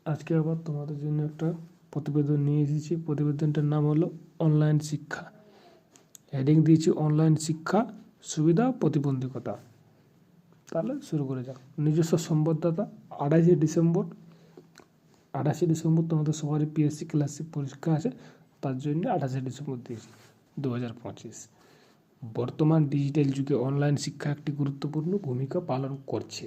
আজকে আবার তোমাদের জন্য একটা প্রতিবেদন নিয়ে এসেছি। প্রতিবেদনটার নাম হলো অনলাইন শিক্ষা। হেডিং দিয়েছি অনলাইন শিক্ষা সুবিধা প্রতিবন্ধকতা। তাহলে শুরু করে যাক। নিজস্ব সংবাদদাতা 28শে ডিসেম্বর তোমাদের সবারই পিএসসি ক্লাসিক পরীক্ষা আছে, তার জন্য 28শে ডিসেম্বর দিয়েছি 2025। বর্তমান ডিজিটাল যুগে অনলাইন শিক্ষা একটি গুরুত্বপূর্ণ ভূমিকা পালন করছে।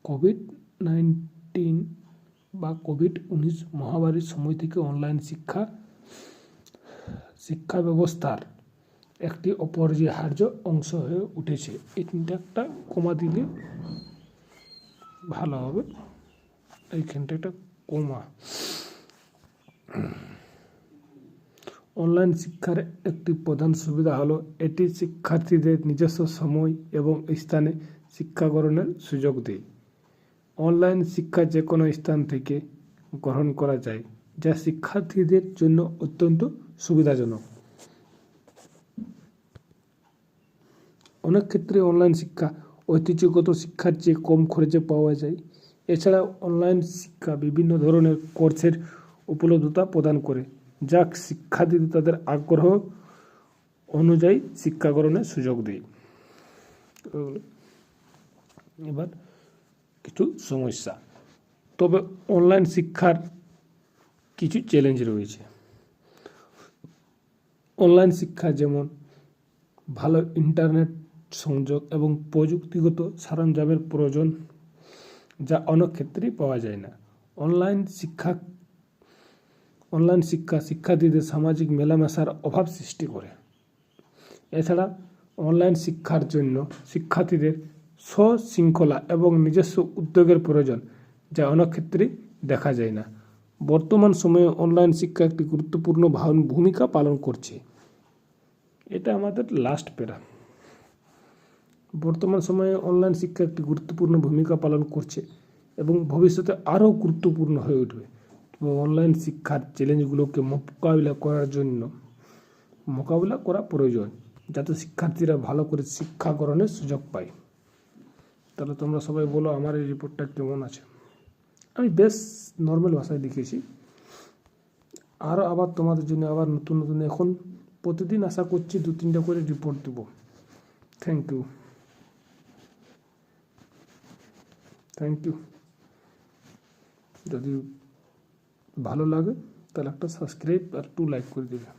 কোভিড-19 মহামারীর সময় থেকে অনলাইন শিক্ষা ব্যবস্থার একটি অপরিহার্য অংশ হয়ে উঠেছে। এটা একটা কমা দিলে ভালো হবে, এইখানটা একটা কমা। অনলাইন শিক্ষার একটি প্রধান সুবিধা হলো এটি শিক্ষার্থীদের নিজস্ব সময় এবং স্থানে শিক্ষা গ্রহণের সুযোগ দেয়। অনলাইন শিক্ষা যে কোনো স্থান থেকে গ্রহণ করা যায়, যা শিক্ষার্থীদের জন্য অত্যন্ত সুবিধাজনক। অনেক ক্ষেত্রে অনলাইন শিক্ষা ঐতিহ্যগত শিক্ষার চেয়ে কম খরচে পাওয়া যায়। এছাড়া অনলাইন শিক্ষা বিভিন্ন ধরনের কোর্সের উপলব্ধতা প্রদান করে, যা শিক্ষার্থীদের তাদের আগ্রহ অনুযায়ী শিক্ষা গ্রহণের সুযোগ দেয়। এবার কিছু সমস্যা। তবে অনলাইন শিক্ষার কিছু চ্যালেঞ্জ রয়েছে। অনলাইন শিক্ষা যেমন ভালো ইন্টারনেট সংযোগ এবং প্রযুক্তিগত সরঞ্জামের প্রয়োজন, যা অনেক ক্ষেত্রেই পাওয়া যায় না। অনলাইন শিক্ষা শিক্ষার্থীদের সামাজিক মেলামেশার অভাব সৃষ্টি করে। এছাড়া অনলাইন শিক্ষার জন্য শিক্ষার্থীদের স্ব-শৃঙ্খলা এবং নিজস্ব উদ্যোগের প্রয়োজন, যা অনেক ক্ষেত্রেই দেখা যায় না। বর্তমান সময়ে অনলাইন শিক্ষা একটি গুরুত্বপূর্ণ ভূমিকা পালন করছে। এটা আমাদের লাস্ট প্যারা। বর্তমান সময়ে অনলাইন শিক্ষা একটি গুরুত্বপূর্ণ ভূমিকা পালন করছে এবং ভবিষ্যতে আরও গুরুত্বপূর্ণ হয়ে উঠবে। অনলাইন শিক্ষার চ্যালেঞ্জগুলোকে মোকাবিলা করা প্রয়োজন, যাতে শিক্ষার্থীরা ভালো করে শিক্ষা গ্রহণের সুযোগ পায়। তাহলে তোমরা সবাই বলো আমার এই রিপোর্টটা কেমন আছে। আমি বেশ নর্মাল ভাষায় লিখেছি। আরও আবার তোমাদের জন্য আবার নতুন এখন প্রতিদিন আশা করছি 2-3টা করে রিপোর্ট দেব। Thank you. যদি ভালো লাগে তাহলে একটা সাবস্ক্রাইব আর 2 লাইক করে দেবে।